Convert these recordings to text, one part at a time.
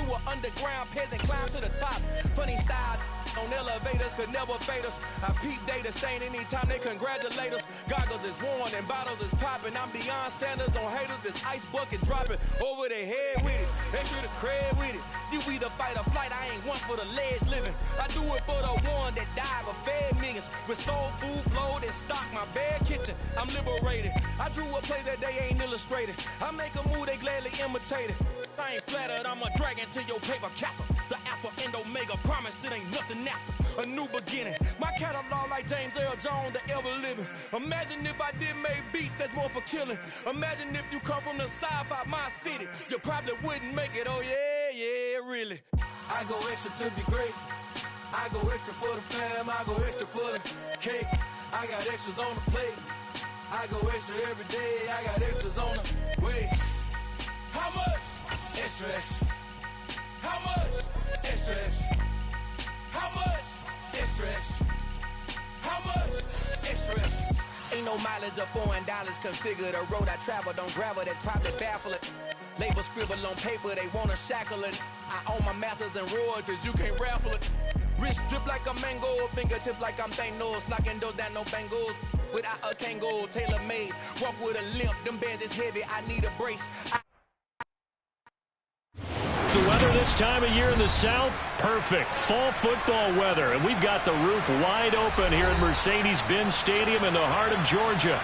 you an underground peasant, climb to the top. Funny style on elevators could never fade us. I peep data stain anytime they congratulate us. Goggles is worn and bottles is popping. I'm Deion Sanders on haters, this ice bucket dropping over their head with it. Extra the cred with it. You either fight or flight, I ain't one for the ledge living. I do it for the one that died but fed millions. With soul food flowed and stock my bare kitchen. I'm liberated. I drew a play that they ain't illustrated. I make a move they gladly imitate it. I ain't flattered, I'm a dragon to your paper castle. The Alpha and Omega, promise it ain't nothing after. A new beginning. My catalog like James Earl Jones, the ever living. Imagine if I did make beats that's more for killing. Imagine if you come from the sci-fi, my city. You probably wouldn't make it, oh yeah, really. I go extra to be great. I go extra for the fam, I go extra for the cake. I got extras on the plate. I go extra every day, I got extras on the way. How much? Extra, extra. How much? Extra, extra. How much? Extra, extra. How much? Extra, extra. Ain't no mileage of $4 configure the road I travel. Don't gravel, that probably baffle it. Label scribble on paper, they wanna shackle it. I own my masters and royalties, you can't raffle it. Wrist drip like a mango, fingertips like I'm Thanos. Knocking those down, no bangles. Without a Kango, tailor made. Walk with a limp, them bands is heavy, I need a brace. The weather this time of year in the South, perfect. Fall football weather. And we've got the roof wide open here at Mercedes-Benz Stadium in the heart of Georgia.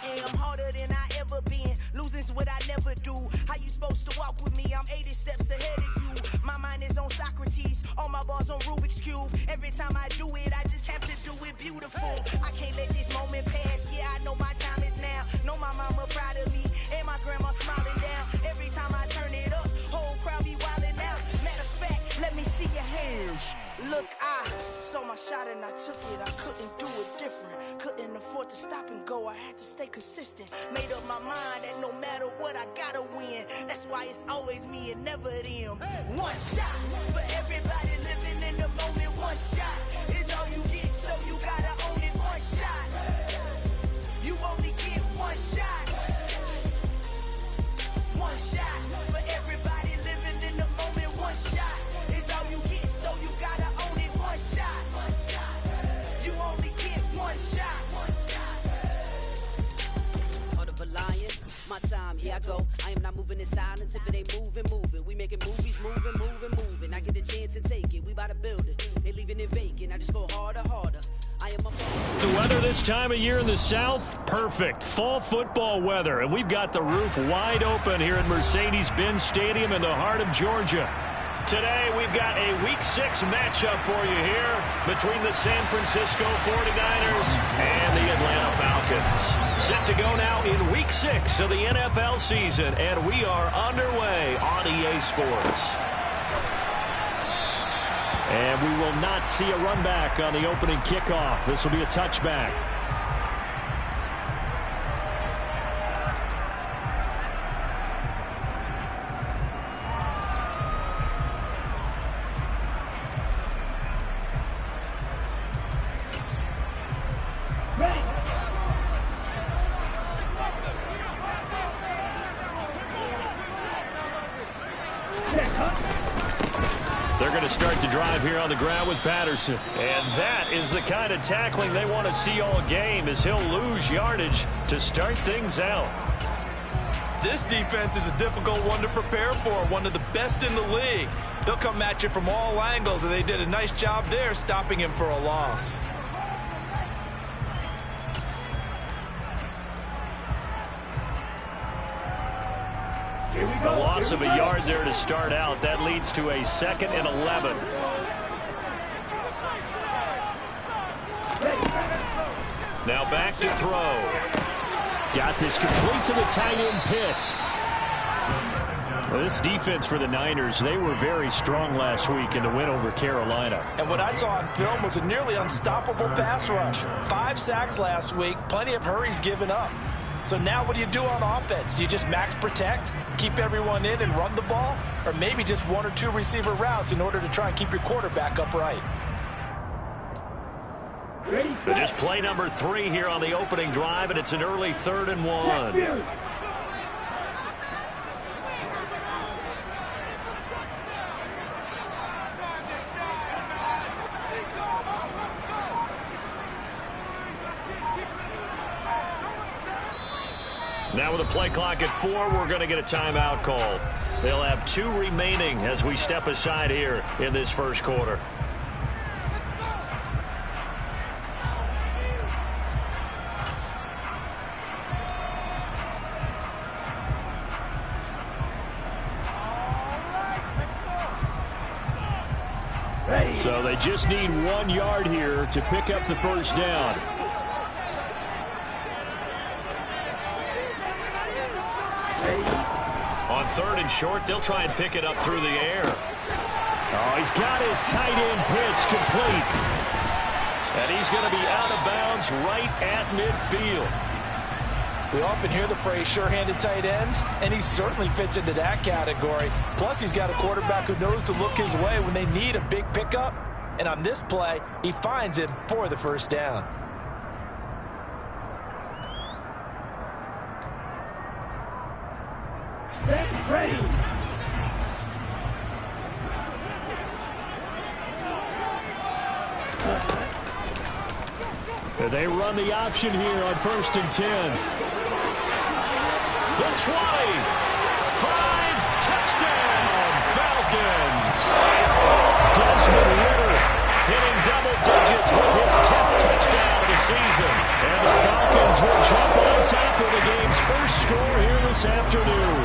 I am harder than I ever been. Losing's what I never do. How you supposed to walk with me? I'm 80 steps ahead of you. My mind is on Socrates, all my bars on Rubik's Cube. Every time I do it, I just have to do it beautiful. I can't let this moment pass, yeah, I know my time is now. Know my mama proud of me, and my grandma smiling down. Every time I turn it up, whole crowd be wildin' out. Matter of fact, let me see your hands. Look, I saw my shot and I took it, I couldn't do it different. Couldn't afford to stop and go, I had to stay consistent. Made up my mind that no matter what, I gotta win. That's why it's always me and never them. One shot for everybody living in the moment. One shot is all you get, so you gotta own it. One shot, you only get one shot. One shot for everybody living in the moment. One shot is all you get, so you gotta own it. One shot, you only get one shot. Heart of a lion, my time, here I go. I am not moving in silence. If it ain't moving, move it. We making movies, moving. I get a chance and take it. We bout to build it. They leaving it vacant. I just go harder. I am a The weather this time of year in the South, perfect. Fall football weather. And we've got the roof wide open here at Mercedes-Benz Stadium in the heart of Georgia. Today, we've got a Week 6 matchup for you here between the San Francisco 49ers and the Atlanta Falcons. Set to go now in Week 6 of the NFL season, and we are underway on EA Sports. And we will not see a run back on the opening kickoff. This will be a touchback. They're going to start the drive here on the ground with Patterson. And that is the kind of tackling they want to see all game, as he'll lose yardage to start things out. This defense is a difficult one to prepare for, one of the best in the league. They'll come at you from all angles, and they did a nice job there stopping him for a loss. A loss of a yard there to start out. That leads to a 2nd and 11. Now back to throw. Got this complete to the tight end Pitts. Well, this defense for the Niners, they were very strong last week in the win over Carolina. And what I saw on film was a nearly unstoppable pass rush. 5 sacks last week, plenty of hurries given up. So now what do you do on offense? You just max protect, keep everyone in and run the ball, or maybe just 1 or 2 receiver routes in order to try and keep your quarterback upright? Just play number 3 here on the opening drive, and it's an early 3rd and 1. Now with the play clock at 4, we're going to get a timeout call. They'll have 2 remaining as we step aside here in this first quarter. So they just need 1 yard here to pick up the first down. On 3rd and short, they'll try and pick it up through the air. Oh, he's got his tight end pitch complete. And he's going to be out of bounds right at midfield. We often hear the phrase sure-handed tight ends, and he certainly fits into that category. Plus, he's got a quarterback who knows to look his way when they need a big pickup. And on this play, he finds him for the first down. Ready. They run the option here on 1st and 10. The 20. 5. Touchdown, Falcons. Desmond Ritter hitting double digits with his 10th touchdown of the season. And the Falcons will jump on top of the game's first score here this afternoon.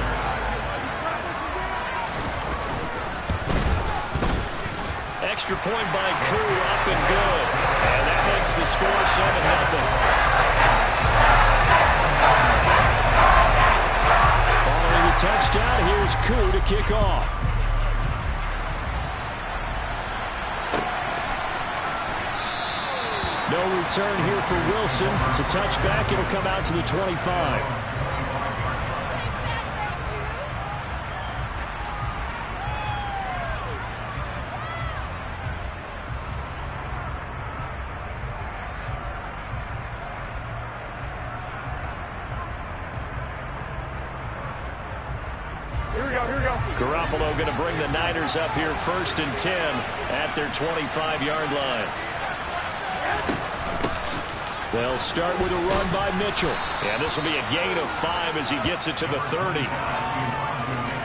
Extra point by Crew, up and good. And that makes the score 7-0. Following the touchdown, here's Crew to kick off. No return here for Wilson. It's a touchback. It'll come out to the 25. Garoppolo going to bring the Niners up here 1st and 10 at their 25-yard line. They'll start with a run by Mitchell. And this will be a gain of 5 as he gets it to the 30.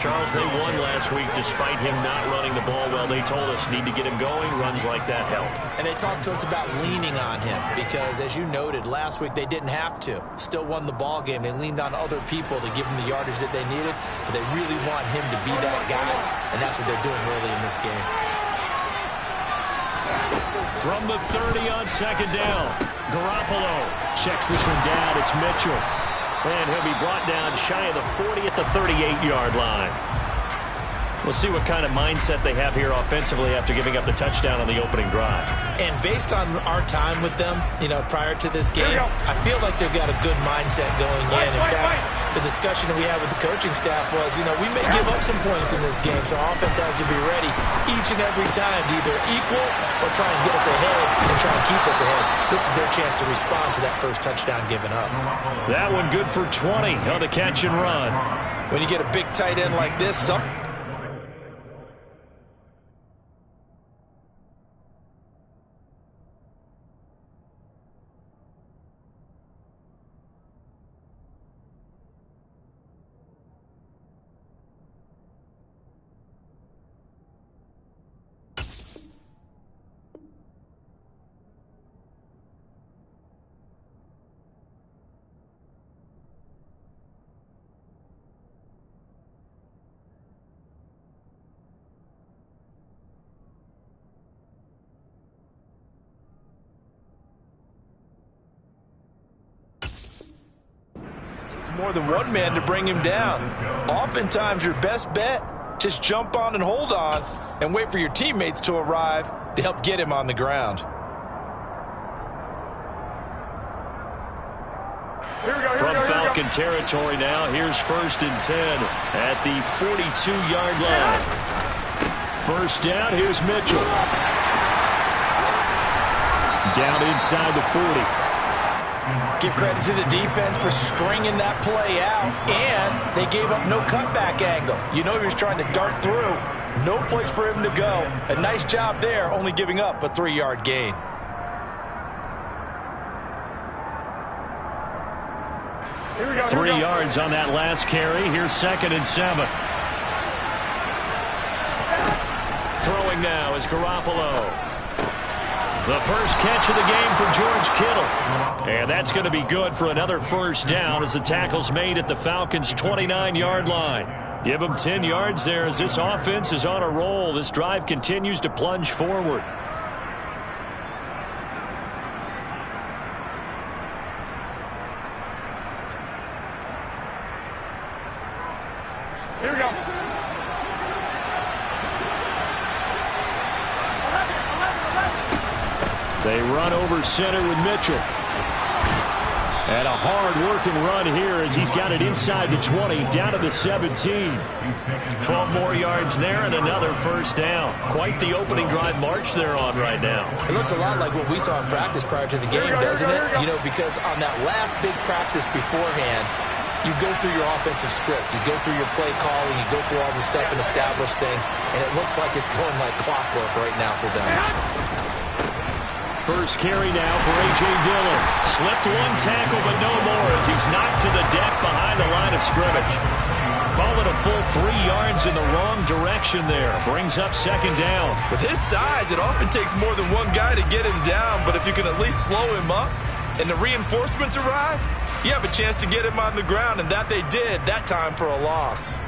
Charles, they won last week despite him not running the ball well. They told us need to get him going. Runs like that help. And they talked to us about leaning on him because, as you noted, last week they didn't have to. Still won the ball game. They leaned on other people to give them the yardage that they needed, but they really want him to be that guy, and that's what they're doing early in this game. From the 30 on 2nd down, Garoppolo checks this one down. It's Mitchell. And he'll be brought down shy of the 40 at the 38-yard line. We'll see what kind of mindset they have here offensively after giving up the touchdown on the opening drive. And based on our time with them, prior to this game, I feel like they've got a good mindset going in. In fact, the discussion that we had with the coaching staff was, we may give up some points in this game, so offense has to be ready each and every time to either equal or try and get us ahead and try and keep us ahead. This is their chance to respond to that first touchdown given up. That one good for 20 on the catch and run. When you get a big tight end like this, more than one man to bring him down. Oftentimes, your best bet, just jump on and hold on and wait for your teammates to arrive to help get him on the ground. From Falcon territory now. Here's 1st and 10 at the 42-yard line. First down, here's Mitchell. Down inside the 40. Give credit to the defense for stringing that play out, and they gave up no cutback angle. You know he was trying to dart through. No place for him to go. A nice job there, only giving up a 3-yard gain. Here we go, 3 yards on that last carry. Here's 2nd and 7. Throwing now is Garoppolo. The first catch of the game for George Kittle. And that's going to be good for another first down as the tackle's made at the Falcons' 29-yard line. Give them 10 yards there as this offense is on a roll. This drive continues to plunge forward. Here we go. They run over center with Mitchell. And a hard-working run here as he's got it inside the 20, down to the 17. 12 more yards there and another first down. Quite the opening drive march they're on right now. It looks a lot like what we saw in practice prior to the game, doesn't it? You know, because on that last big practice beforehand, you go through your offensive script. You go through your play calling. You go through all the stuff and establish things. And it looks like it's going like clockwork right now for them. First carry now for A.J. Dillon. Slipped one tackle, but no more as he's knocked to the deck behind the line of scrimmage. Call it a full 3 yards in the wrong direction there. Brings up 2nd down. With his size, it often takes more than one guy to get him down, but if you can at least slow him up and the reinforcements arrive, you have a chance to get him on the ground, and that they did, that time for a loss.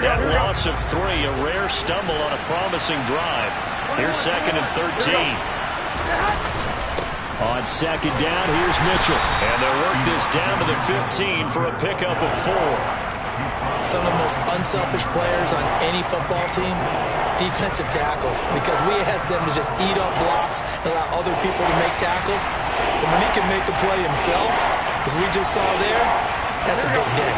That loss of 3, a rare stumble on a promising drive. Here's 2nd and 13. On 2nd down, here's Mitchell. And they'll work this down to the 15 for a pickup of 4. Some of the most unselfish players on any football team, defensive tackles, because we ask them to just eat up blocks and allow other people to make tackles. But when he can make a play himself, as we just saw there, that's a big day.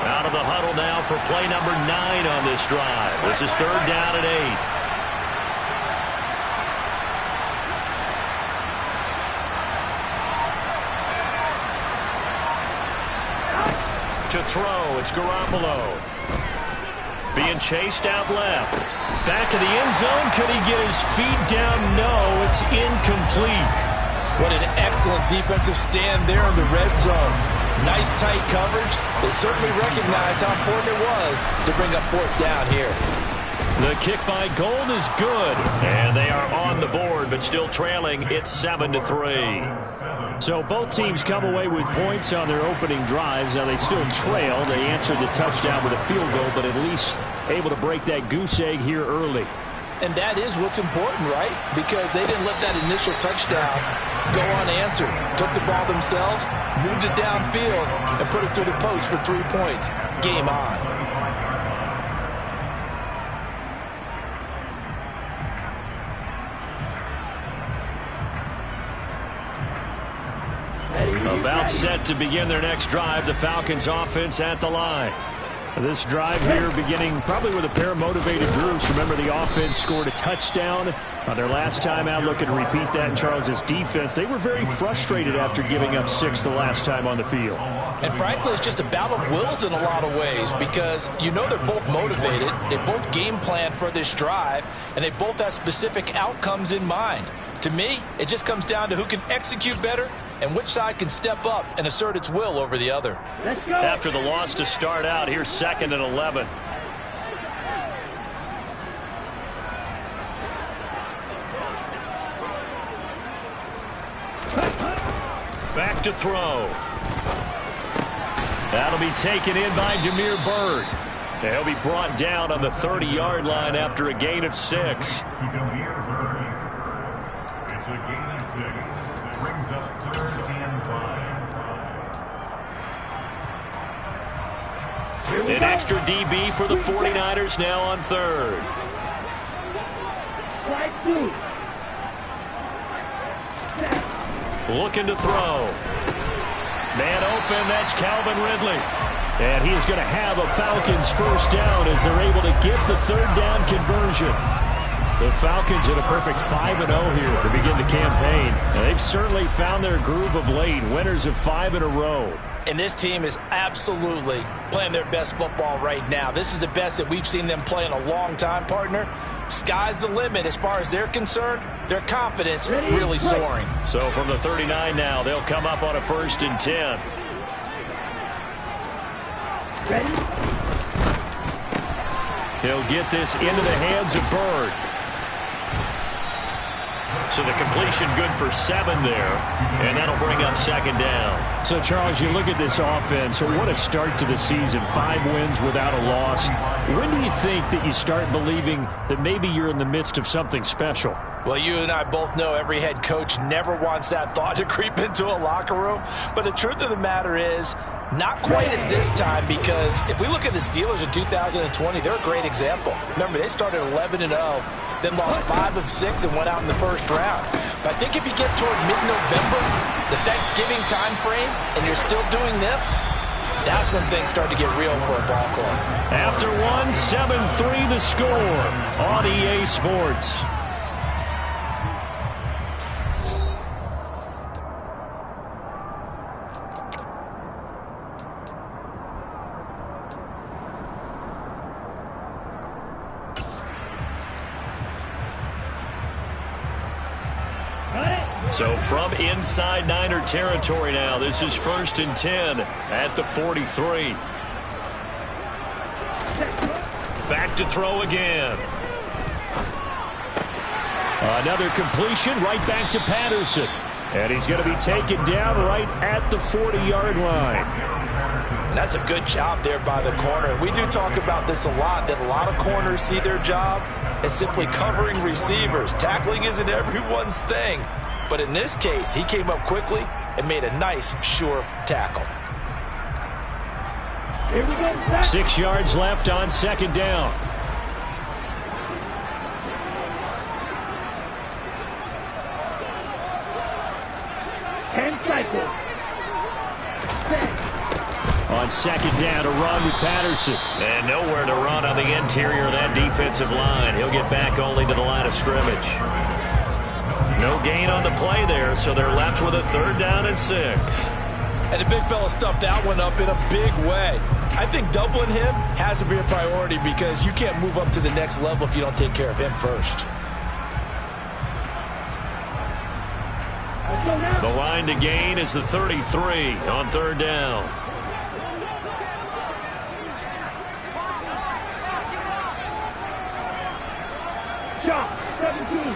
Out of the huddle now for play number 9 on this drive. This is 3rd down and 8. To throw, it's Garoppolo. Being chased out left. Back of the end zone. Could he get his feet down? No, it's incomplete. What an excellent defensive stand there in the red zone. Nice tight coverage. They certainly recognized how important it was to bring up 4th down here. The kick by Gold is good. And they are on the board, but still trailing. It's 7-3. So both teams come away with points on their opening drives. Now they still trail. They answered the touchdown with a field goal, but at least able to break that goose egg here early. And that is what's important, right? Because they didn't let that initial touchdown go unanswered. Took the ball themselves, moved it downfield, and put it through the post for 3 points. Game on. About set to begin their next drive, the Falcons offense at the line. This drive here beginning probably with a pair of motivated groups. Remember, the offense scored a touchdown on their last time out. Looking to repeat that in Charles's defense. They were very frustrated after giving up 6 the last time on the field. And frankly, it's just a battle of wills in a lot of ways because you know they're both motivated. They both game planned for this drive, and they both have specific outcomes in mind. To me, it just comes down to who can execute better and which side can step up and assert its will over the other. After the loss to start out, here's 2nd and 11. Back to throw. That'll be taken in by Damiere Byrd. He'll be brought down on the 30-yard line after a gain of 6. An extra DB for the 49ers now on 3rd. Looking to throw. Man open, that's Calvin Ridley. And he is going to have a Falcons first down as they're able to get the third down conversion. The Falcons in a perfect 5-0 here to begin the campaign. And they've certainly found their groove of late, winners of 5 in a row. And this team is absolutely playing their best football right now. This is the best that we've seen them play in a long time, partner. Sky's the limit as far as they're concerned. Their confidence really soaring. So from the 39 now, they'll come up on a 1st and 10. He'll get this into the hands of Bird. So the completion good for 7 there, and that'll bring up 2nd down. So, Charles, you look at this offense, so what a start to the season. 5 wins without a loss. When do you think that you start believing that maybe you're in the midst of something special? Well, you and I both know every head coach never wants that thought to creep into a locker room. But the truth of the matter is, not quite at this time, because if we look at the Steelers in 2020, they're a great example. Remember, they started 11-0, then lost 5 of 6 and went out in the first round. But I think if you get toward mid-November, the Thanksgiving time frame, and you're still doing this, that's when things start to get real for a ball club. After 1, 7-3 the score on EA Sports. So from inside Niner territory now, this is 1st and 10 at the 43. Back to throw again. Another completion right back to Patterson. And he's going to be taken down right at the 40-yard line. And that's a good job there by the corner. And we do talk about this a lot, that a lot of corners see their job as simply covering receivers. Tackling isn't everyone's thing. But in this case, he came up quickly and made a nice, sure tackle. 6 yards left on 2nd down. On 2nd down, a run with Patterson. And nowhere to run on the interior of that defensive line. He'll get back only to the line of scrimmage. No gain on the play there, so they're left with a 3rd down and 6. And the big fella stuffed that one up in a big way. I think doubling him has to be a priority because you can't move up to the next level if you don't take care of him first. The line to gain is the 33 on 3rd down. Shot, 17.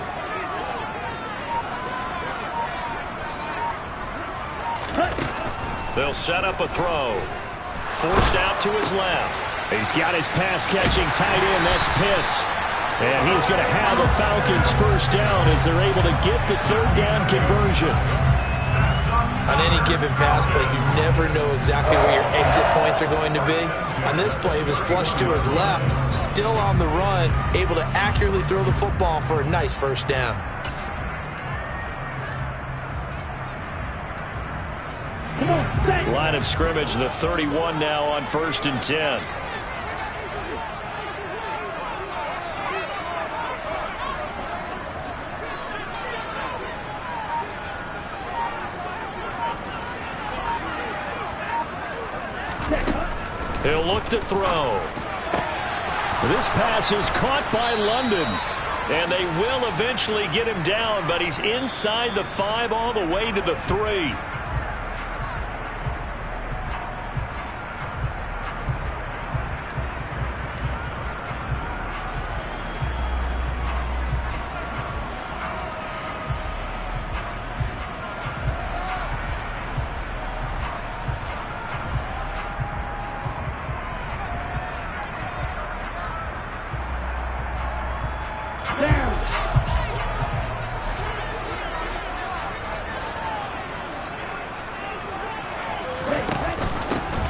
They'll set up a throw. Forced out to his left. He's got his pass-catching tight end. That's Pitts. And he's going to have a Falcons first down as they're able to get the 3rd down conversion. On any given pass play, you never know exactly where your exit points are going to be. On this play, it was flushed to his left, still on the run, able to accurately throw the football for a nice first down. Line of scrimmage, the 31 now on 1st and 10. He'll look to throw. This pass is caught by London. And they will eventually get him down, but he's inside the 5 all the way to the 3.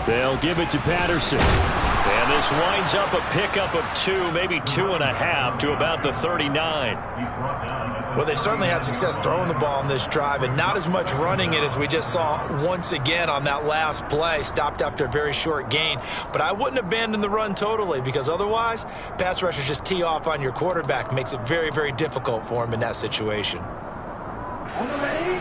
They'll give it to Patterson. And And this winds up a pickup of 2, maybe 2.5 to about the 39. Well, they certainly had success throwing the ball on this drive and not as much running it as we just saw once again on that last play. Stopped after a very short gain. But I wouldn't abandon the run totally, because otherwise pass rushers just tee off on your quarterback. Makes it very, very difficult for him in that situation. On the ready.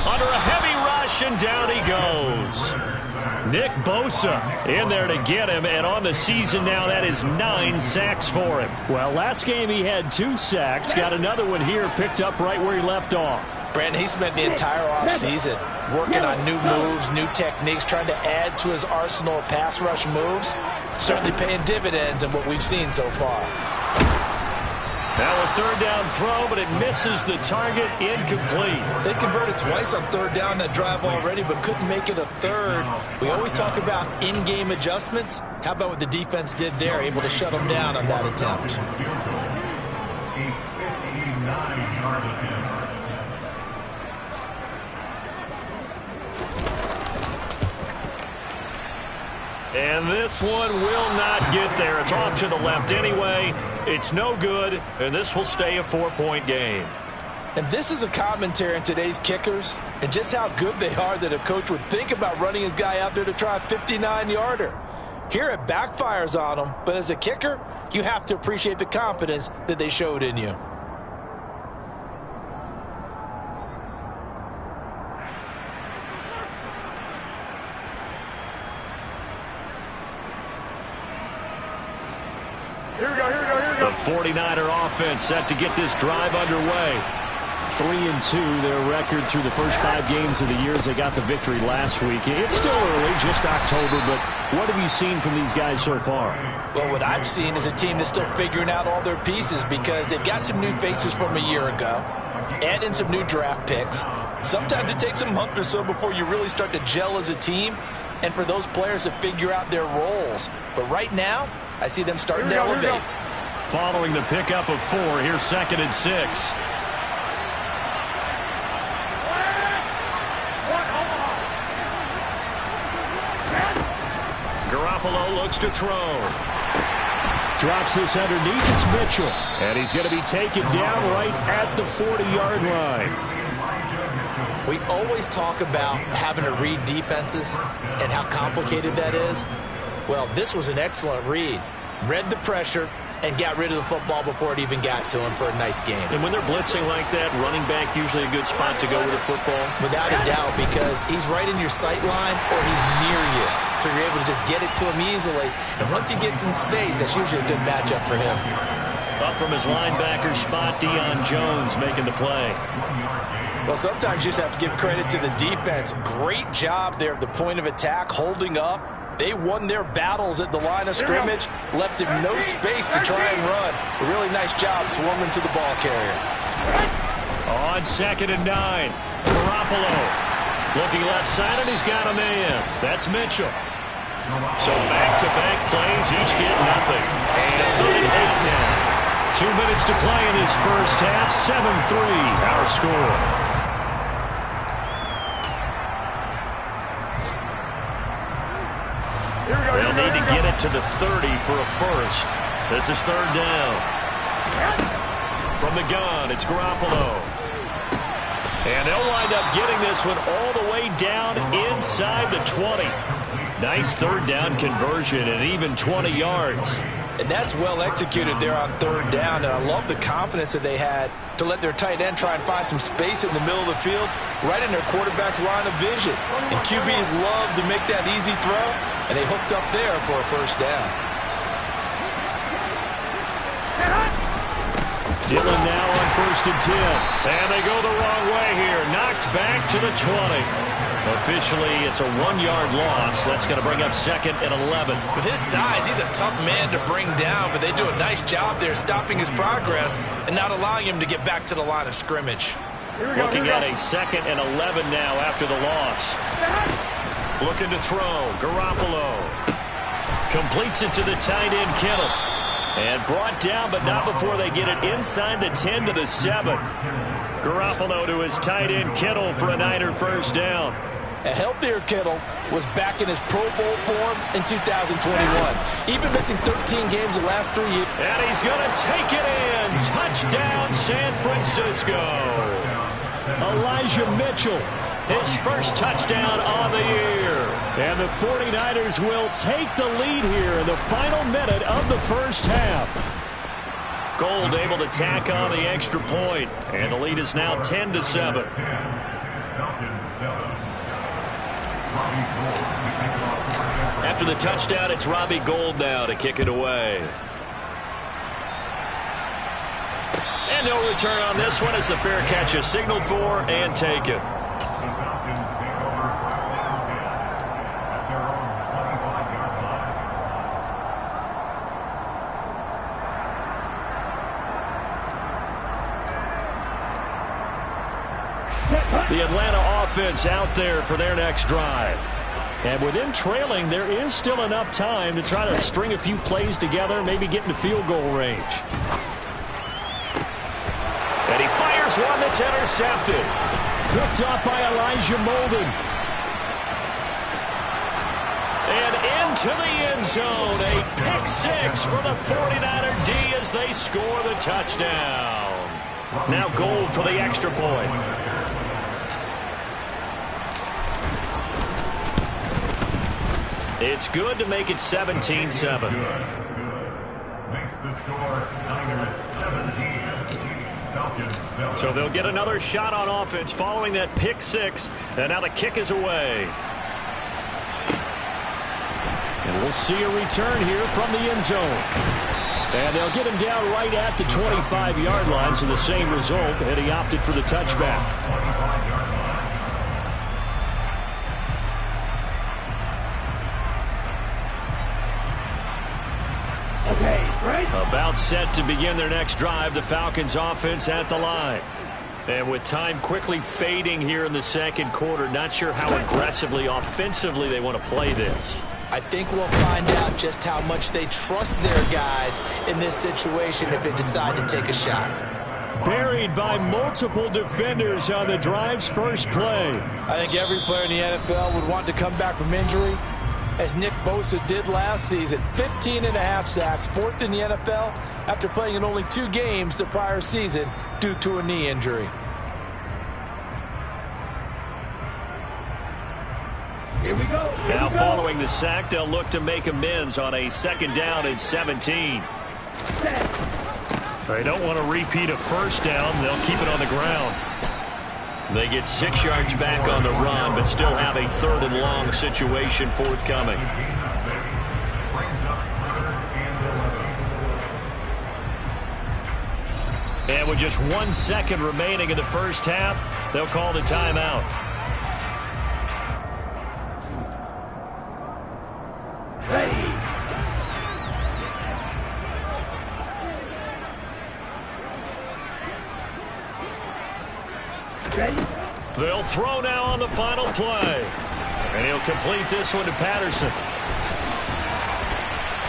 Under a heavy rush, and down he goes. Nick Bosa in there to get him, and on the season now, that is 9 sacks for him. Well, last game he had 2 sacks. Got another one here, picked up right where he left off. Brandon, he spent the entire offseason working on new moves, new techniques, trying to add to his arsenal of pass rush moves. Certainly paying dividends in what we've seen so far. Now a third down throw, but it misses the target, incomplete. They converted twice on third down that drive already, but couldn't make it a third. We always talk about in-game adjustments. How about what the defense did there, able to shut them down on that attempt? And this one will not get there. It's off to the left anyway. It's no good, and this will stay a 4-point game. And this is a commentary on today's kickers and just how good they are that a coach would think about running his guy out there to try a 59-yarder. Here it backfires on him, but as a kicker, you have to appreciate the confidence that they showed in you. The 49er offense set to get this drive underway. 3-2, their record through the first 5 games of the year as they got the victory last week. It's still early, just October, but what have you seen from these guys so far? Well, what I've seen is a team that's still figuring out all their pieces, because they've got some new faces from a year ago, add in some new draft picks. Sometimes it takes a month or so before you really start to gel as a team, and for those players to figure out their roles. But right now, I see them starting to elevate. Following the pickup of 4, here's 2nd and 6. Garoppolo looks to throw. Drops this underneath. It's Mitchell. And he's going to be taken down right at the 40-yard line. We always talk about having to read defenses and how complicated that is. Well, this was an excellent read. Read the pressure and got rid of the football before it even got to him for a nice game. And when they're blitzing like that, running back usually a good spot to go with a football? Without a doubt, because he's right in your sight line or he's near you. So you're able to just get it to him easily. And once he gets in space, that's usually a good matchup for him. Up from his linebacker spot, Deion Jones making the play. Well, sometimes you just have to give credit to the defense. Great job there at the point of attack, holding up. They won their battles at the line of scrimmage, left him no space to try and run. A really nice job swarming to the ball carrier. On 2nd and 9, Garoppolo looking left side, and he's got a man. That's Mitchell. So back-to-back plays, each get nothing. And a 3rd and 8 now. 2 minutes to play in his first half. 7-3 our score. They'll need to get it to the 30 for a first. This is 3rd down. From the gun, it's Garoppolo. And they'll wind up getting this one all the way down inside the 20. Nice 3rd down conversion and even 20 yards. And that's well executed there on 3rd down. And I love the confidence that they had to let their tight end try and find some space in the middle of the field, right in their quarterback's line of vision. And QBs love to make that easy throw, and they hooked up there for a first down. Dillon now on 1st and 10. And they go the wrong way here. Knocked back to the 20. Officially, it's a 1-yard loss. That's going to bring up 2nd and 11. With his size, he's a tough man to bring down, but they do a nice job there stopping his progress and not allowing him to get back to the line of scrimmage. Looking at a 2nd and 11 now after the loss. Looking to throw. Garoppolo completes it to the tight end, Kittle. And brought down, but not before they get it inside the 10 to the 7. Garoppolo to his tight end Kittle for a Niner first down. A healthier Kittle was back in his Pro Bowl form in 2021. Even missing 13 games the last 3 years. And he's going to take it in. Touchdown, San Francisco. Elijah Mitchell, his first touchdown on the year. And the 49ers will take the lead here in the final minute of the first half. Gold able to tack on the extra point. And the lead is now 10 to 7. After the touchdown, it's Robbie Gould now to kick it away. And no return on this one as the fair catch is signaled for and taken. The Atlanta offense out there for their next drive. And with them trailing, there is still enough time to try to string a few plays together, maybe get into field goal range. And he fires one that's intercepted. Picked off by Elijah Molden. And into the end zone. A pick six for the 49er D as they score the touchdown. Now Gould for the extra point. It's good to make it 17-7. Makes the score Niners 17. Falcons 7. So they'll get another shot on offense following that pick six. And now the kick is away. And we'll see a return here from the end zone. And they'll get him down right at the 25-yard line, so the same result, and he opted for the touchback. About set to begin their next drive, the Falcons offense at the line. And with time quickly fading here in the second quarter, not sure how aggressively, offensively they want to play this. I think we'll find out just how much they trust their guys in this situation if they decide to take a shot. Buried by multiple defenders on the drive's first play. I think every player in the NFL would want to come back from injury, as Nick Bosa did last season. 15.5 sacks, fourth in the NFL after playing in only 2 games the prior season due to a knee injury. Here we go. Now following the sack, they'll look to make amends on a second down and 17. They don't want to repeat a first down. They'll keep it on the ground. They get 6 yards back on the run, but still have a third and long situation forthcoming. And with just 1 second remaining in the first half, they'll call the timeout. They'll throw now on the final play. And he'll complete this one to Patterson.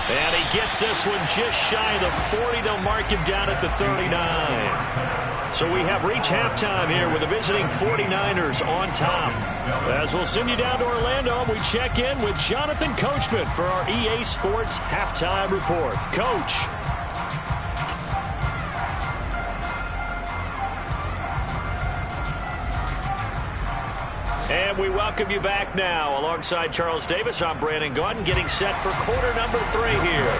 And he gets this one just shy of the 40. They'll mark him down at the 39. So we have reached halftime here with the visiting 49ers on top. As we'll send you down to Orlando, we check in with Jonathan Coachman for our EA Sports Halftime Report. Coach. And we welcome you back now. Alongside Charles Davis, I'm Brandon Gaudin, getting set for quarter number 3 here.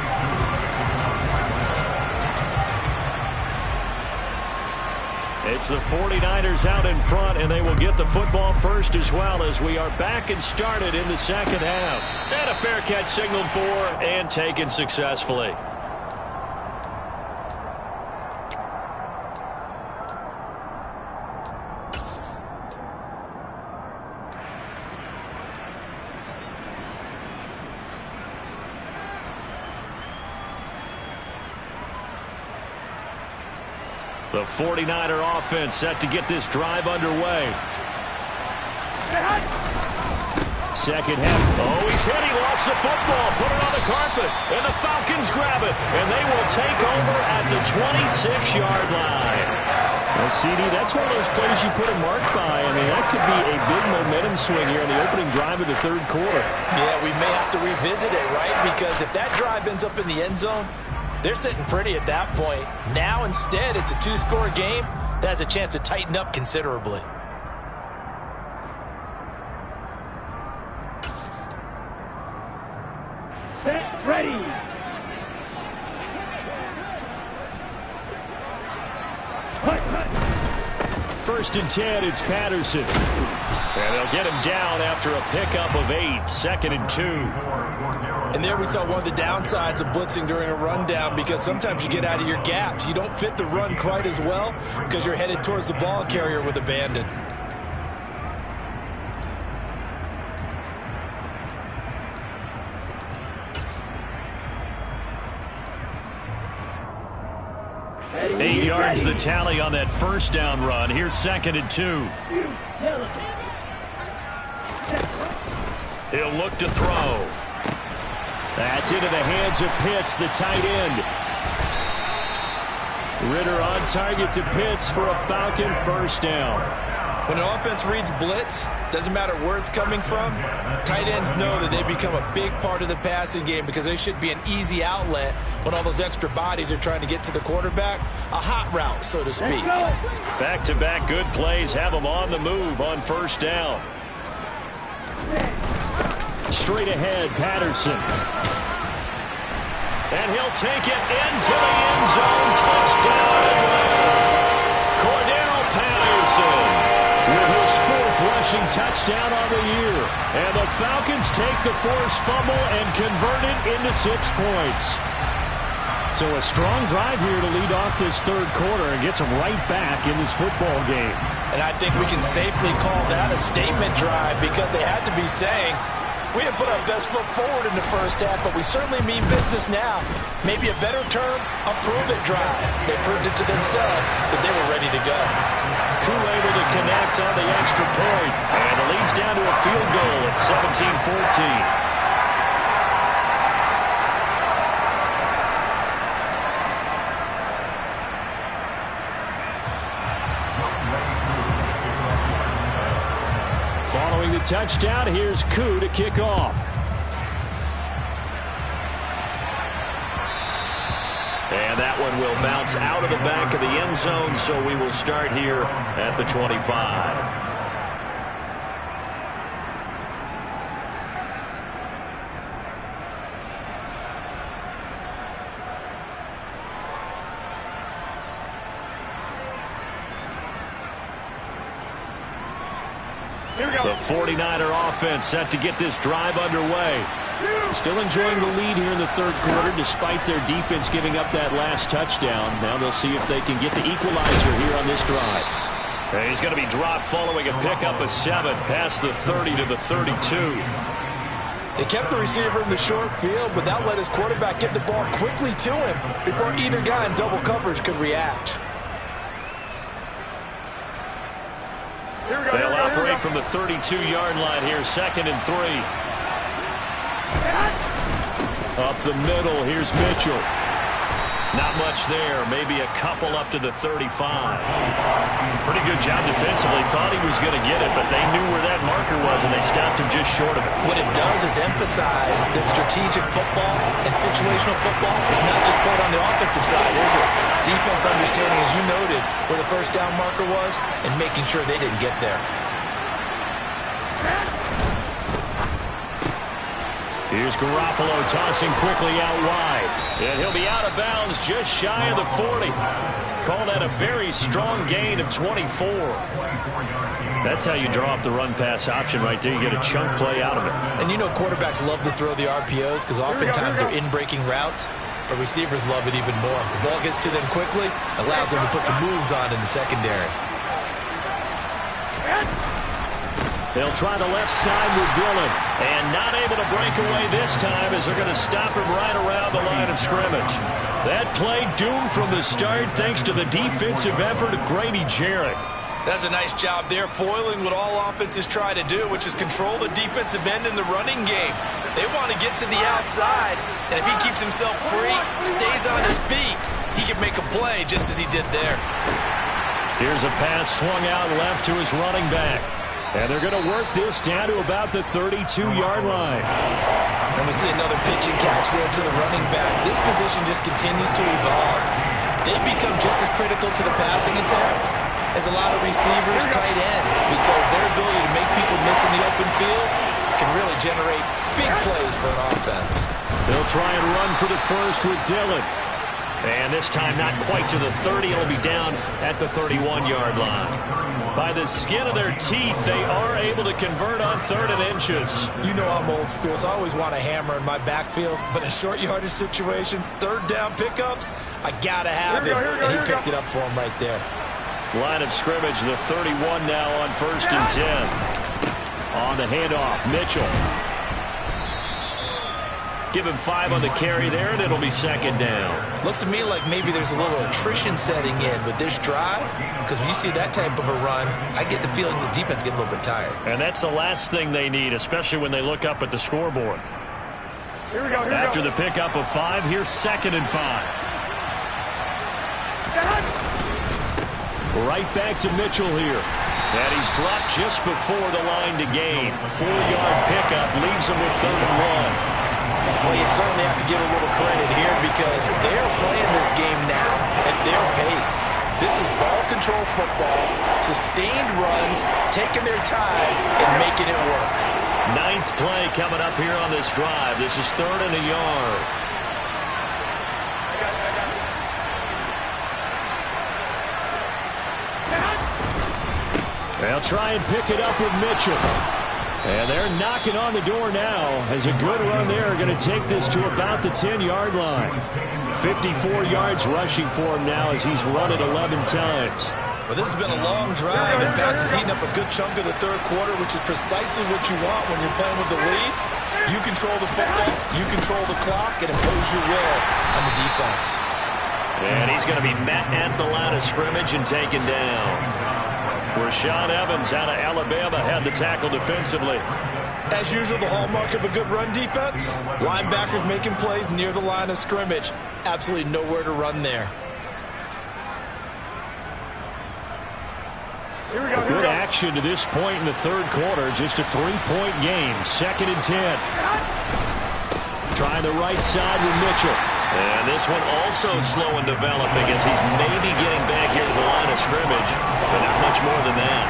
It's the 49ers out in front, and they will get the football first as well as we are back and started in the second half. And a fair catch signaled for and taken successfully. The 49er offense set to get this drive underway. Second half. Oh, he's hit. He lost the football. Put it on the carpet. And the Falcons grab it. And they will take over at the 26-yard line. Well, CD, that's one of those plays you put a mark by. I mean, that could be a big momentum swing here on the opening drive of the third quarter. Yeah, we may have to revisit it, right? Because if that drive ends up in the end zone, they're sitting pretty at that point. Now, instead, it's a two-score game. That has a chance to tighten up considerably. Ready. First and 10, it's Patterson. And they'll get him down after a pickup of 8, 2nd and 2. And there we saw one of the downsides of blitzing during a rundown, because sometimes you get out of your gaps. You don't fit the run quite as well because you're headed towards the ball carrier with abandon. Eight yards the tally on that first down run. Here's 2nd and 2. He'll look to throw. That's into the hands of Pitts, the tight end. Ritter on target to Pitts for a Falcon first down. When an offense reads blitz, doesn't matter where it's coming from, tight ends know that they become a big part of the passing game because they should be an easy outlet when all those extra bodies are trying to get to the quarterback. A hot route, so to speak. Back-to-back good plays have them on the move on first down. Straight ahead, Patterson. And he'll take it into the end zone. Touchdown, Cordell Patterson with his 4th rushing touchdown on the year. And the Falcons take the forced fumble and convert it into 6 points. So a strong drive here to lead off this third quarter and gets them right back in this football game. And I think we can safely call that a statement drive because they had to be saying, we didn't put our best foot forward in the first half, but we certainly mean business now. Maybe a better term, a prove-it drive. They proved it to themselves that they were ready to go. Koo able to connect on the extra point. And it leads down to a field goal at 17-14. Following the touchdown, here's Koo to kick off. And that one will bounce out of the back of the end zone, so we will start here at the 25. The 49er offense set to get this drive underway. Still enjoying the lead here in the third quarter despite their defense giving up that last touchdown. Now they'll see if they can get the equalizer here on this drive. And he's going to be dropped following a pickup of 7 past the 30 to the 32. They kept the receiver in the short field, but that let his quarterback get the ball quickly to him before either guy in double coverage could react. They'll operate from the 32-yard line here, 2nd and 3. Up the middle, here's Mitchell. Not much there, maybe a couple up to the 35. Pretty good job defensively. Thought he was going to get it, but they knew where that marker was, and they stopped him just short of it. What it does is emphasize that strategic football and situational football is not just played on the offensive side, is it? Defense understanding, as you noted, where the first down marker was and making sure they didn't get there. Here's Garoppolo tossing quickly out wide. And he'll be out of bounds just shy of the 40. Call that a very strong gain of 24. That's how you draw up the run-pass option right there. You get a chunk play out of it. And you know quarterbacks love to throw the RPOs because oftentimes they're in-breaking routes, but receivers love it even more. The ball gets to them quickly, allows them to put some moves on in the secondary. They'll try the left side with Dillon. And not able to break away this time as they're going to stop him right around the line of scrimmage. That play doomed from the start thanks to the defensive effort of Grady Jarrett. That's a nice job there, foiling what all offenses try to do, which is control the defensive end in the running game. They want to get to the outside, and if he keeps himself free, stays on his feet, he can make a play just as he did there. Here's a pass swung out left to his running back. And they're going to work this down to about the 32-yard line. And we see another pitch and catch there to the running back. This position just continues to evolve. They become just as critical to the passing attack as a lot of receivers, tight ends, because their ability to make people miss in the open field can really generate big plays for an offense. They'll try and run for the first with Dillon. And this time not quite to the 30. It'll be down at the 31-yard line. By the skin of their teeth, they are able to convert on 3rd and inches. You know I'm old school, so I always want a hammer in my backfield. But in short yardage situations, 3rd down pickups, I got to have it. And he picked it up for him right there. Line of scrimmage, the 31 now on 1st and 10. On the handoff, Mitchell. Give him 5 on the carry there, and it'll be 2nd down. Looks to me like maybe there's a little attrition setting in with this drive, because when you see that type of a run, I get the feeling the defense getting a little bit tired. And that's the last thing they need, especially when they look up at the scoreboard. After the pickup of 5, here's 2nd and 5. Right back to Mitchell here. And he's dropped just before the line to gain. 4-yard pickup leaves him with 3rd and 1. Well, you certainly have to give a little credit here because they're playing this game now at their pace. This is ball control football, sustained runs, taking their time, and making it work. 9th play coming up here on this drive. This is 3rd and a yard. They'll try and pick it up with Mitchell. And they're knocking on the door now as a good run there going to take this to about the 10-yard line. 54 yards rushing for him now as he's run it 11 times. Well, this has been a long drive. In fact, he's eaten up a good chunk of the 3rd quarter, which is precisely what you want when you're playing with the lead. You control the football, you control the clock, and impose your will on the defense. And he's going to be met at the line of scrimmage and taken down. Rashaan Evans out of Alabama had the tackle defensively. As usual, the hallmark of a good run defense, linebackers making plays near the line of scrimmage. Absolutely nowhere to run there. Good action to this point in the 3rd quarter. Just a 3-point game. 2nd and 10. Trying the right side with Mitchell. And this one also slow in developing as he's maybe getting back here to the line of scrimmage, but not much more than that.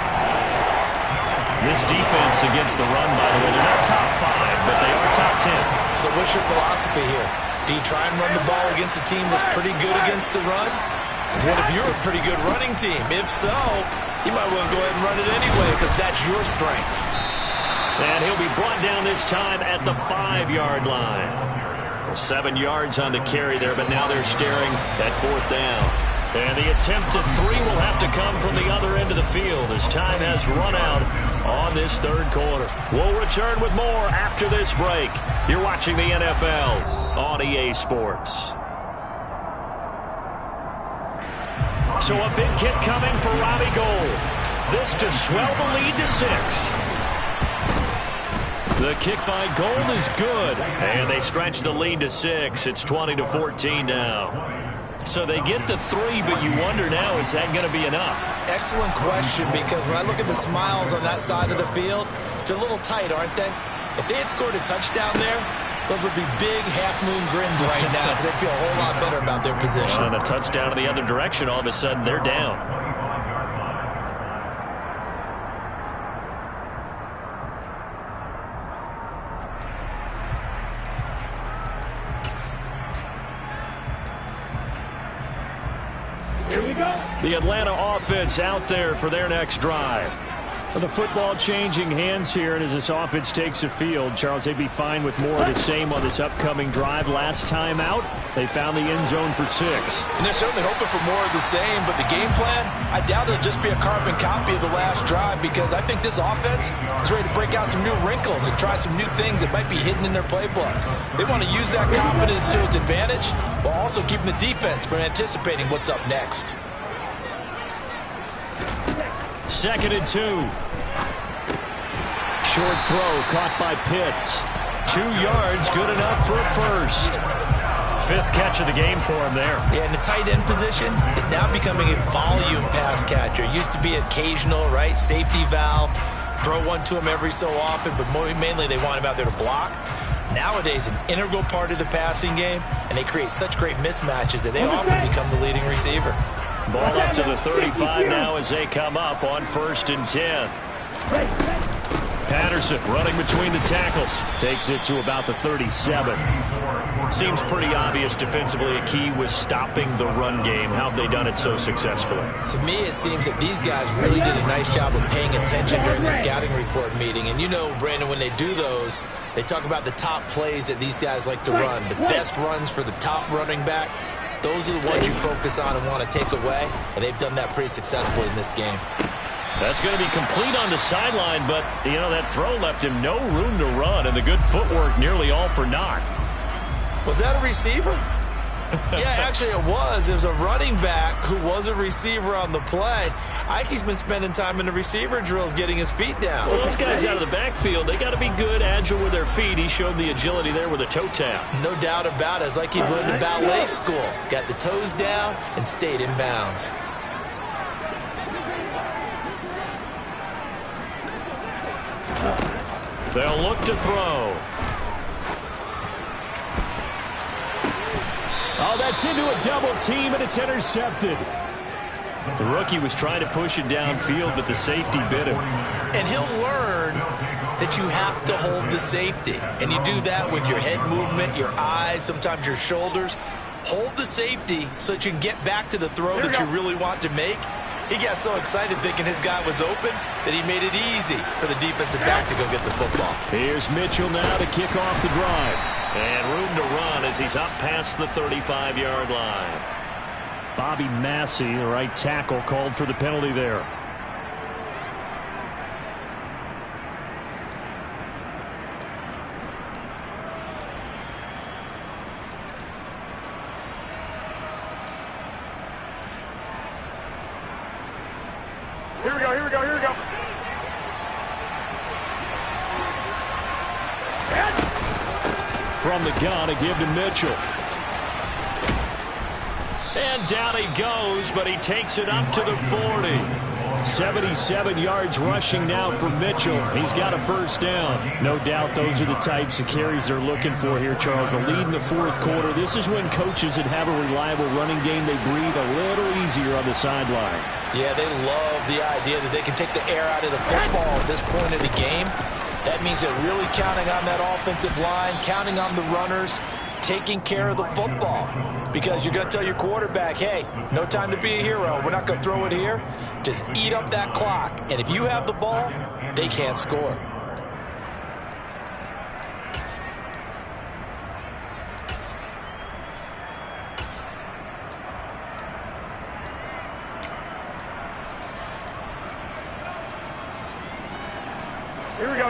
This defense against the run, by the way, they're not top 5, but they are top 10. So what's your philosophy here? Do you try and run the ball against a team that's pretty good against the run? What if you're a pretty good running team? If so, you might well go ahead and run it anyway because that's your strength. And he'll be brought down this time at the 5-yard line. 7 yards on the carry there, but now they're staring at 4th down. And the attempt at 3 will have to come from the other end of the field as time has run out on this 3rd quarter. We'll return with more after this break. You're watching the NFL on EA Sports. So a big kick coming for Robbie Gould. This to swell the lead to 6. The kick by Gould is good, and they stretch the lead to 6. It's 20-14 now. So they get the 3, but you wonder now, is that going to be enough? Excellent question, because when I look at the smiles on that side of the field, they're a little tight, aren't they? If they had scored a touchdown there, those would be big half-moon grins right now because they feel a whole lot better about their position. And a touchdown in the other direction, all of a sudden they're down. The Atlanta offense out there for their next drive. The football changing hands here, and as this offense takes the field, Charles, they'd be fine with more of the same on this upcoming drive. Last time out, they found the end zone for 6. And they're certainly hoping for more of the same, but the game plan, I doubt it'll just be a carbon copy of the last drive because I think this offense is ready to break out some new wrinkles and try some new things that might be hidden in their playbook. They want to use that confidence to its advantage while also keeping the defense from anticipating what's up next. 2nd and 2. Short throw caught by Pitts. 2 yards, good enough for a first. 5th catch of the game for him there. Yeah, and the tight end position is now becoming a volume pass catcher. It used to be occasional, right? Safety valve. Throw one to him every so often, but mainly they want him out there to block. Nowadays, an integral part of the passing game, and they create such great mismatches that they often become the leading receiver. Ball up to the 35 now as they come up on 1st and 10. Patterson running between the tackles. Takes it to about the 37. Seems pretty obvious defensively a key was stopping the run game. How have they done it so successfully? To me, it seems that these guys really did a nice job of paying attention during the scouting report meeting. And you know, Brandon, when they do those, they talk about the top plays that these guys like to run. The best runs for the top running back. Those are the ones you focus on and want to take away. And they've done that pretty successfully in this game. That's going to be complete on the sideline, but, you know, that throw left him no room to run, and the good footwork nearly all for naught. Was that a receiver? Yeah, actually it was. It was a running back who was a receiver on the play. Ike's been spending time in the receiver drills getting his feet down. Well, those guys out of the backfield, they got to be good, agile with their feet. He showed the agility there with a toe tap. No doubt about it. It's like he went to ballet school. Got the toes down and stayed in bounds. They'll look to throw. Oh, that's into a double team, and it's intercepted. The rookie was trying to push it downfield, but the safety bit him. And he'll learn that you have to hold the safety. And you do that with your head movement, your eyes, sometimes your shoulders. Hold the safety so that you can get back to the throw that you really want to make. He got so excited thinking his guy was open that he made it easy for the defensive back to go get the football. Here's Mitchell now to kick off the drive. And room to run as he's up past the 35-yard line. Bobby Massey, the right tackle, called for the penalty there. Here we go. From the gun, a give to Mitchell. And down he goes, but he takes it up to the 40. 77 yards rushing now for Mitchell. He's got a first down. No doubt those are the types of carries they're looking for here, Charles. The lead in the 4th quarter. This is when coaches that have a reliable running game, they breathe a little easier on the sideline. Yeah, they love the idea that they can take the air out of the football at this point of the game. That means they're really counting on that offensive line, counting on the runners, taking care of the football. Because you're going to tell your quarterback, hey, no time to be a hero. We're not going to throw it here. Just eat up that clock. And if you have the ball, they can't score.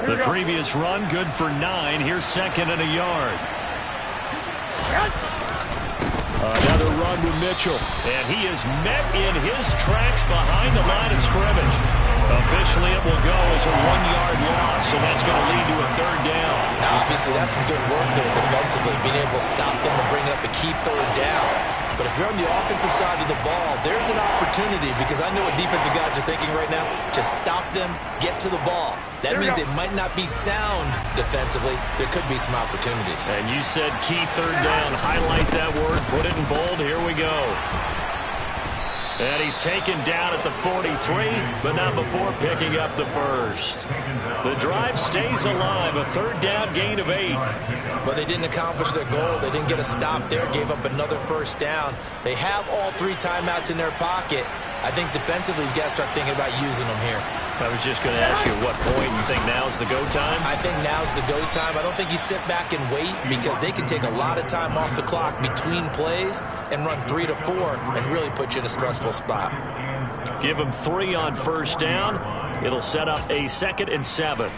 The previous run, good for 9. Here's 2nd and a yard. Another run with Mitchell. And he is met in his tracks behind the line of scrimmage. Officially, it will go as a 1-yard loss, and that's going to lead to a 3rd down. Now, obviously, that's some good work there defensively, being able to stop them and bring up a key 3rd down. But if you're on the offensive side of the ball, there's an opportunity, because I know what defensive guys are thinking right now. Just stop them, get to the ball. That means it might not be sound defensively. There could be some opportunities. And you said key 3rd down. Highlight that word. Put it in bold. Here we go. And he's taken down at the 43, but not before picking up the first. The drive stays alive. A 3rd down gain of 8. But they didn't accomplish their goal. They didn't get a stop there. Gave up another first down. They have all 3 timeouts in their pocket. I think defensively, you got to start thinking about using them here. I was just going to ask you at what point you think now's the go time? I think now's the go time. I don't think you sit back and wait, because they can take a lot of time off the clock between plays and run 3 to 4 and really put you in a stressful spot. Give them 3 on first down. It'll set up a 2nd and 7.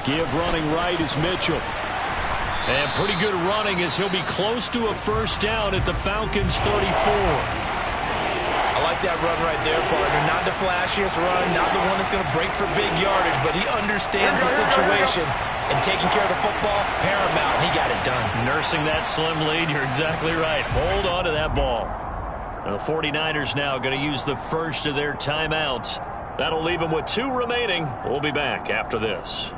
Give running right is Mitchell. And pretty good running as he'll be close to a first down at the Falcons' 34. I like that run right there, partner. Not the flashiest run, not the one that's going to break for big yardage, but he understands the situation. And taking care of the football, paramount. He got it done. Nursing that slim lead, you're exactly right. Hold on to that ball. The 49ers now going to use the first of their timeouts. That'll leave them with 2 remaining. We'll be back after this.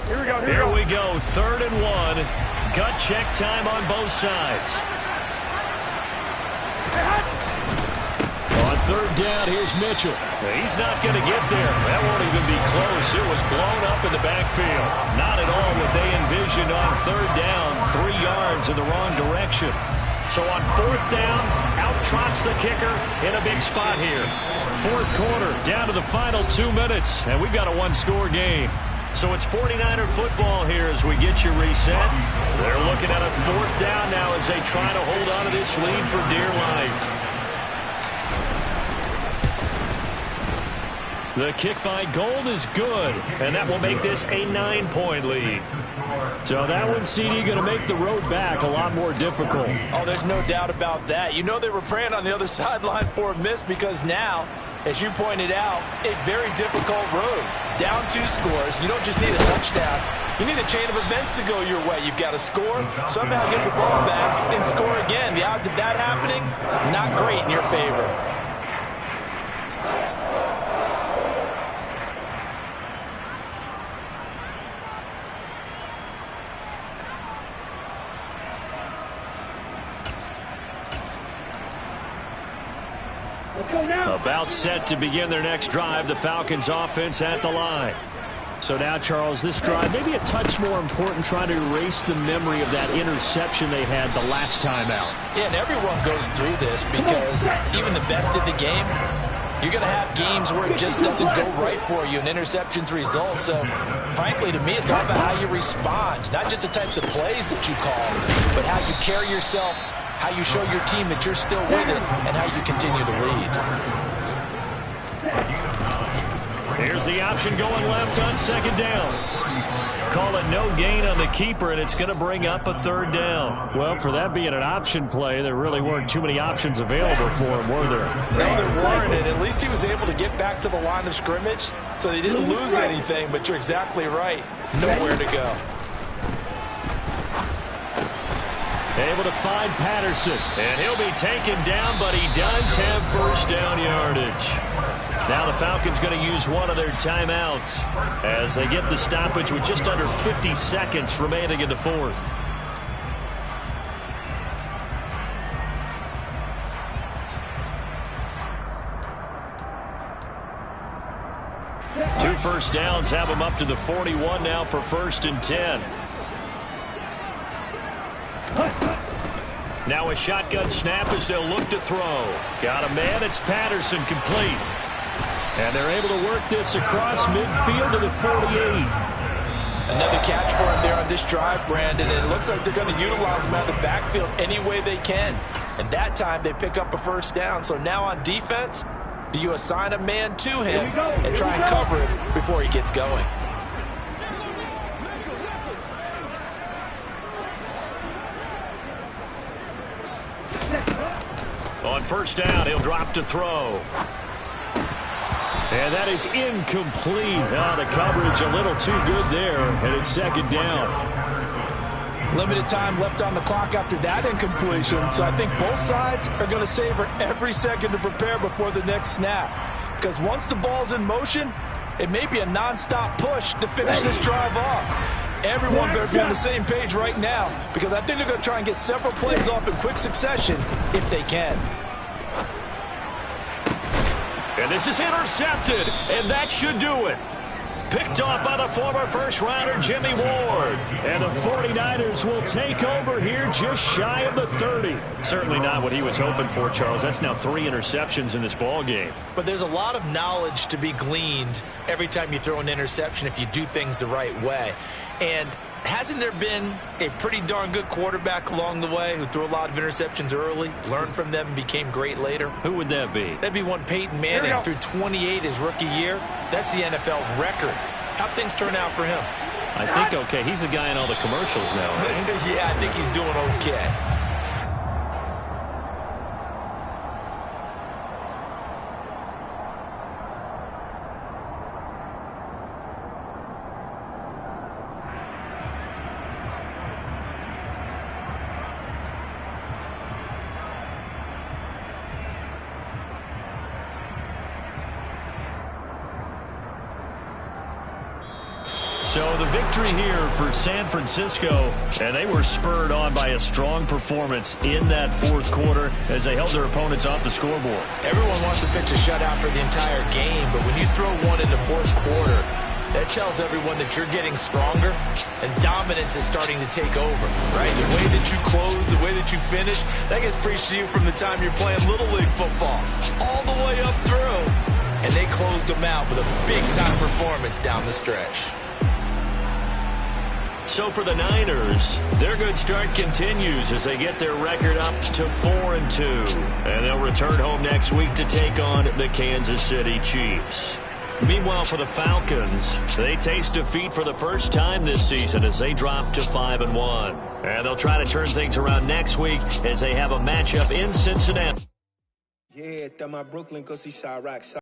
Here we go, 3rd and 1. Gut check time on both sides. On 3rd down, here's Mitchell. He's not going to get there. That won't even be close. It was blown up in the backfield. Not at all what they envisioned on 3rd down. 3 yards in the wrong direction. So on 4th down, out trots the kicker in a big spot here. 4th quarter, down to the final 2 minutes, and we've got a 1-score game. So it's 49er football here as we get you reset. They're looking at a 4th down now as they try to hold on to this lead for dear life. The kick by Gold is good, and that will make this a 9-point lead. So that one, CD, going to make the road back a lot more difficult. Oh, there's no doubt about that. You know they were praying on the other sideline for a miss because now, as you pointed out, a very difficult road. Down 2 scores. You don't just need a touchdown. You need a chain of events to go your way. You've got to score, somehow get the ball back, and score again. The odds of that happening, not great in your favor. About set to begin their next drive, the Falcons offense at the line. So now, Charles, this drive maybe a touch more important, trying to erase the memory of that interception they had the last time out. Yeah, and everyone goes through this because even the best in the game, you're going to have games where it just doesn't go right for you and interceptions result. So, frankly, to me, it's all about how you respond, not just the types of plays that you call, but how you carry yourself, how you show your team that you're still with it, and how you continue to lead. Here's the option going left on 2nd down. Call it no gain on the keeper, and it's going to bring up a 3rd down. Well, for that being an option play, there really weren't too many options available for him, were there? No, there weren't, and at least he was able to get back to the line of scrimmage, so they didn't lose anything, but you're exactly right. Nowhere to go. Able to find Patterson, and he'll be taken down, but he does have first down yardage. Now the Falcons going to use one of their timeouts as they get the stoppage with just under 50 seconds remaining in the 4th. Two first downs have them up to the 41 now for 1st and 10. Now a shotgun snap as they'll look to throw. Got a man, it's Patterson, complete. And they're able to work this across midfield to the 48. Another catch for him there on this drive, Brandon, and it looks like they're going to utilize him out of the backfield any way they can. And that time they pick up a first down. So now on defense, do you assign a man to him and try and cover him before he gets going? On first down, he'll drop to throw. And that is incomplete. The coverage a little too good there, and it's 2nd down. Limited time left on the clock after that incompletion, so I think both sides are going to savor every second to prepare before the next snap. Because once the ball's in motion, it may be a non-stop push to finish this drive off. Everyone better be on the same page right now, because I think they're going to try and get several plays off in quick succession if they can. And this is intercepted, and that should do it. Picked off by the former first-rounder Jimmy Ward. And the 49ers will take over here just shy of the 30. Certainly not what he was hoping for, Charles. That's now 3 interceptions in this ball game. But there's a lot of knowledge to be gleaned every time you throw an interception if you do things the right way. And Hasn't there been a pretty darn good quarterback along the way who threw a lot of interceptions early, learned from them, and became great later? Who would that be? That'd be one Peyton Manning, threw 28 his rookie year. That's the NFL record. How'd things turn out for him? I think okay. He's a guy in all the commercials now, right? Yeah, I think he's doing okay. So the victory here for San Francisco, and they were spurred on by a strong performance in that fourth quarter as they held their opponents off the scoreboard. Everyone wants to pitch a shutout for the entire game, but when you throw one in the fourth quarter, that tells everyone that you're getting stronger and dominance is starting to take over, right? The way that you close, the way that you finish, that gets preached to you from the time you're playing Little League football all the way up through. And they closed them out with a big-time performance down the stretch. So for the Niners, their good start continues as they get their record up to 4-2. And they'll return home next week to take on the Kansas City Chiefs. Meanwhile, for the Falcons, they taste defeat for the first time this season as they drop to 5-1. And they'll try to turn things around next week as they have a matchup in Cincinnati. Yeah, my Brooklyn, 'cause he shot rock.